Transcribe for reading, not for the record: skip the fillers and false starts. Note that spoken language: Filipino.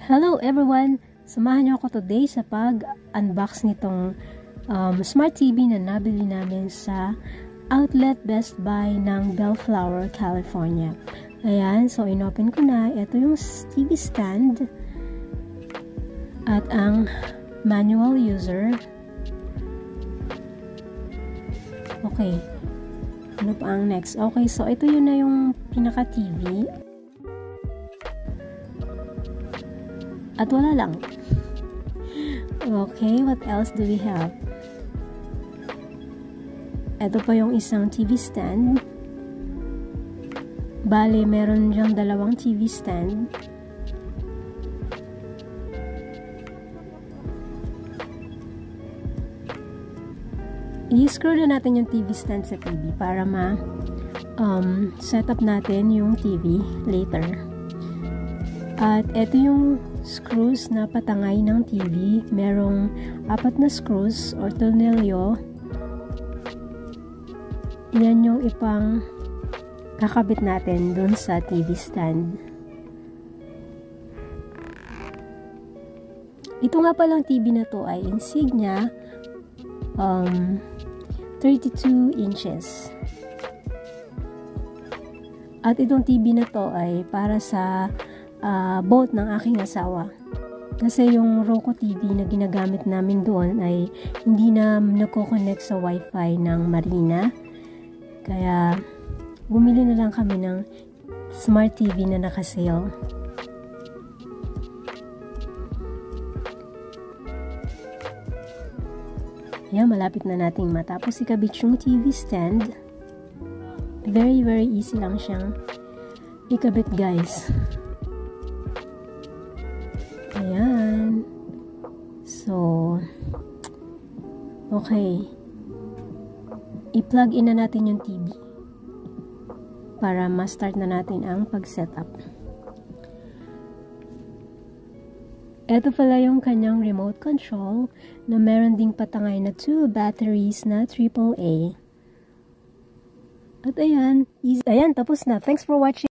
Hello everyone! Samahan niyo ako today sa pag-unbox nitong Smart TV na nabili namin sa Outlet Best Buy ng Bellflower, California. Ayan, so inopen ko na. Ito yung TV stand at ang manual user. Okay. Ano pa ang next? Okay, so ito yun na yung pinaka-TV. At wala lang. Okay, what else do we have? Ito pa yung isang TV stand. Bale, meron diyang dalawang TV stand. I-screw na natin yung TV stand sa TV para set up natin yung TV later. At ito yung screws na patangay ng TV. Merong 4 na screws or tornilyo. Yan yung ipang kakabit natin dun sa TV stand. Ito nga palang TV na to ay Insignia 32 inches. At itong TV na to ay para sa boat ng aking asawa. Kasi yung Roku TV na ginagamit namin doon ay hindi na nagko-connect sa wifi ng Marina. Kaya bumili na lang kami ng Smart TV na naka-sale. Ayan, malapit na nating matapos ikabit yung TV stand. Very easy lang siyang ikabit, guys. Ayan. So, okay. I-plug in na natin yung TV para ma-start na natin ang pag-setup. Ito pala yung kanyang remote control na meron ding patangay na 2 batteries na AAA. At ayan, tapos na. Thanks for watching.